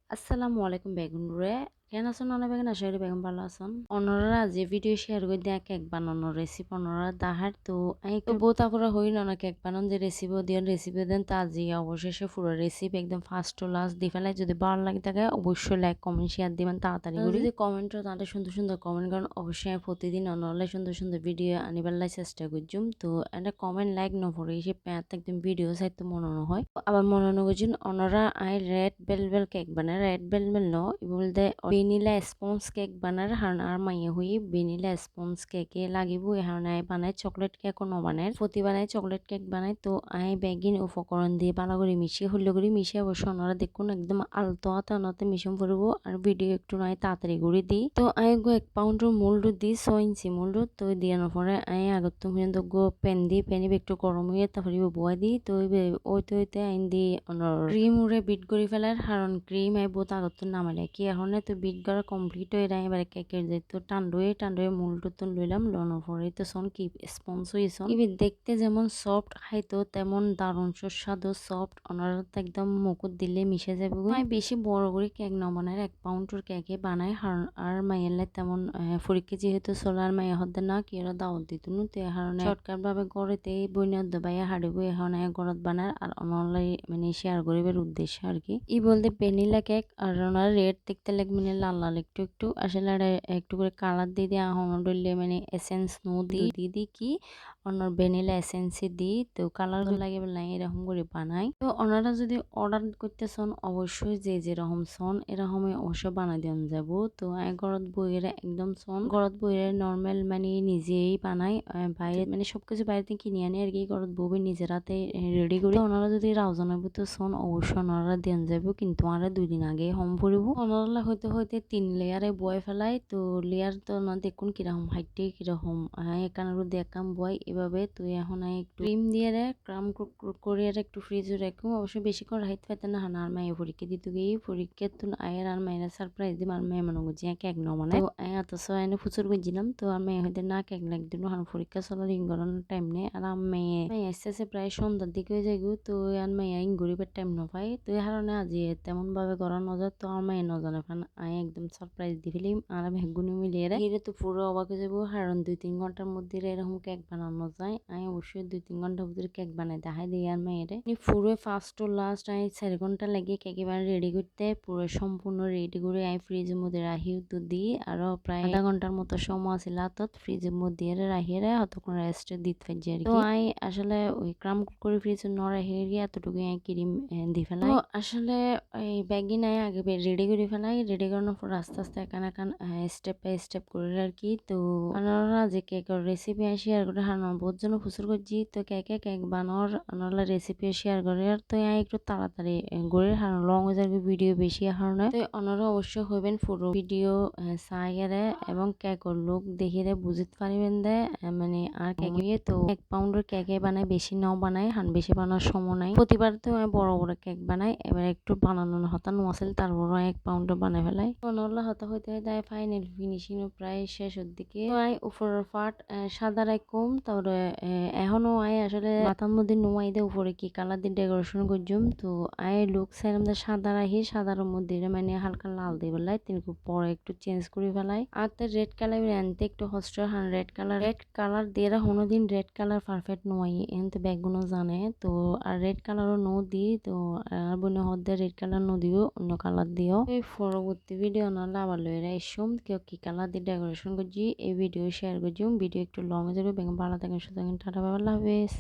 আসসালামু আলাইকুম বেগুনরে কেন আছেন অনেক বেগুন আশা করি বেগুন ভালো আছেন অন্যরা যে ভিডিও শেয়ার করে দেয়া কেক বানানোর রেসিপি অন্যরা দাহার তো আমি তো বহুত আপুরা হইল না কেক বানান যে রেসিপি দেন তা যে অবশেষে পুরো রেসিপি একদম ফার্স্ট টু লাস্ট দি ফেলাই যদি ভালো লাগে থাকে অবশ্যই লাইক কমেন্ট শেয়ার দিবেন তাড়াতাড়ি করে যদি কমেন্টও তাদের সুন্দর সুন্দর কমেন্ট করেন অবশ্যই আমি প্রতিদিন অন্যরা সুন্দর সুন্দর ভিডিও আনিবার লাই চেষ্টা করছুম তো একটা কমেন্ট লাইক নপড়ে সে প্যাঁত একদম ভিডিও সাইতে মনে হয় আবার মনে করছেন অন্যরা আই রেড বেলবেল কেক বানায় রেড বেলবেল ন বলতে ভেনিলা স্পঞ্জ কেক বানার হারণ আর মাইয়ে হই ভেনিলা স্পঞ্জ কেকে লাগিব এখন আই বানাই চকলেট কেকও ন বানায় প্রতি বানাই চকলেট কেক বানাই তো আই বেগিন উপকরণ দিয়ে ভালো করে মিশিয়ে হল্লো করে মিশিয়ে অবশ্য ওনারা দেখুন একদম আলতো হাতে মিশন পড়ব আর ভিডিও একটু নয় তাড়াতাড়ি করে দিই তো আই গো 1 পাউন্ডের মোল্ড দিই 6 ইঞ্চি মোল্ড তো দিয়ানোর পরে আই আগত তুমি গো প্যান দিই প্যানি একটু গরম হয়ে তারপরে বয় দিই তো ওইতে আইন দিই ক্রিম উড়ে বিট করে ফেলার কারণ ক্রিম আই বহুত আগত নামালে কি এখন তো বিট করা কমপ্লিট হয়ে যায় এবারে কেকের যে তো টান্ডুয়ে মূলটো তো লইলাম লনের পরে তো সন কি স্পঞ্জ হয়েছন ইবি দেখতে যেমন সফট খাইতো তেমন দারুণ সুস্বাদু সফট ওনারা তো একদম মুকুট দিলে মিশে যাবে আমি বেশি বড় করে কেক না বানাই 1 পাউন্ডের কেকে বানাই আর মাইয়ালে তেমন পরীক্ষা যেহেতু সোলার মাইয়া হতে না কি ওরা দাওয়াত দিত নু তো কারণে শর্টকাট ভাবে গড়েতে বইনার দবাইয়া হাড়িব এখন গড়ত বানার আর অনলাই মানে শেয়ার করিবার উদ্দেশ্য আর কি ই বলতে ভ্যানিলা কেক আর ওনার রেড দেখতে লাগে মানে লাল লাল একটু আসলে একটু করে কালার দিয়ে দিয়ে এখন ডললে মানে এসেন্স নো দি কি ওনার ভ্যানিলা এসেন্স দিই তো কালার লাগে নাই এরকম করে বানাই তো ওনারা যদি অর্ডার করতে চান অবশ্যই যে যেরকম সন এরকমই অবশ্যই বানাই দেন যাব তো ঘরত বইয়ের একদম সন ঘরত বইয়ের নর্মাল মানে নিজেই বানাই বাইরে মানে সবকিছু বাইরে থেকে কিনে আনি আর কি ঘরত বউবে নিজের হাতে রেডি করি ওনারা যদি রাউজান হইব তো সন অবশ্যই ওনারা দেন যাব কিন্তু আমরা 2 দিন আগে হম পড়ব ওনারা হইতে 3 লেয়ারে বয় ফেলাই তো লেয়ার তো না দেখুন কিরকম হাইটে কিরকম একানোর দেখাম বয় এভাবে তো এখন একটু ক্রিম দিয়ে ক্রাম করে একটু ফ্রিজে রাখুন অবশ্যই বেশিক্ষণ রাখতে পারতেন না আর মায়ের পরীক্ষা দিতে গিয়ে পরীক্ষা তো আয়ের আর মায়ের সারপ্রাইজ দিম আর মেয়ে মনে করছি কেক ন মানে তো এত এনে ফুচুর করছিলাম তো আর মেয়ে হইতে না কেক লাগ দিল আর পরীক্ষা চলার ইঙ্গরানোর টাইম নেই আর মেয়ে আস্তে প্রায় সন্ধ্যার দিকে হয়ে যাই তো আর মেয়ে ইঙ্গরিবার টাইম ন পাই তো এই কারণে আজি তেমন ভাবে করা নজর তো আর মেয়ে নজনে ফান একদম সারপ্রাইজ দি ফেলিম আর আমি গুনি মিলিয়ে হিরে তো পুরো অবাক হয়ে যাবো কারণ 2-3 ঘন্টার মধ্যে এরকম কেক বানানো যায় আমি অবশ্যই 2-3 ঘন্টার ভিতরে কেক বানাই দেখাই দিই আর মেয়েরে পুরো ফার্স্ট টু লাস্ট আমি 4 ঘন্টা লাগে কেক এবার রেডি করতে পুরো সম্পূর্ণ রেডি করে আমি ফ্রিজের মধ্যে রাখি তো দিই আরো প্রায় আধা ঘন্টার মতো সময় আছিল হাতত ফ্রিজের মধ্যে রাখিয়ে হতক্ষণ রেস্ট দিতে পারছি আর কি তো আমি আসলে ওই ক্রাম করে ফ্রিজে ন রাখিয়ে গিয়ে এতটুকু ক্রিম দি ফেলাই তো আসলে এই ব্যাগি নাই আগে রেডি করে ফেলাই রেডি করানোর পর আস্তে আস্তে একান স্টেপ বাই স্টেপ করে আর কি তো আপনারা যে কেকের রেসিপি শেয়ার করে হারানোর বহুত জন খুচুর করছি তো কেক বানানোর আপনারা রেসিপি শেয়ার করে আর তো একটু তাড়াতাড়ি গড়ে হারানো লং হয়ে যাবে ভিডিও বেশি হারানো তো আপনারা অবশ্যই হইবেন পুরো ভিডিও চাইয়ারে এবং কেকের লুক দেখিয়ে বুঝতে পারবেন দে মানে আর কেক তো 1 পাউন্ডের কেকে বানাই বেশি নাও বানাই হান বেশি বানানোর সময় নাই প্রতিবার তো আমি বড় কেক বানাই এবার একটু বানানো হতানো আসল তারপর 1 পাউন্ডের বানাই ফেলাই নল্লা হতা হইতে তাই ফাইনাল ফিনিশিং প্রায় শেষের দিকে উপরের পার্ট সাদা রাখুম তারপরে এখনো আসলে মাথার মধ্যে নোয়াই দিয়ে উপরে কি কালার দিয়ে ডেকোরেশন করছুম তো লুক সাইলাম সাদা রাখি সাদার মধ্যে মানে হালকা লাল দিয়ে বেলায় তিনকু পরে একটু চেঞ্জ করে ফেলাই আর তো রেড কালার আনতে একটু হস্ট রেড কালার দিয়ে কোনোদিন রেড কালার পারফেক্ট নোয়াই এনতে ব্যাগগুলো জানে তো আর রেড কালারও নো দিই তো আর বনে হদ্দে রেড কালার নো দিও অন্য কালার দিও এই পরবর্তী ভিডিও নাহলে আবার লইরা এসুম কেউ কি কালার দিয়ে ডেকোরেশন করছি এই ভিডিও শেয়ার করছি ভিডিও একটু লং হয়ে যাবে ভালো থাকেন সুতরাং টাটা বাবা হাফেজ।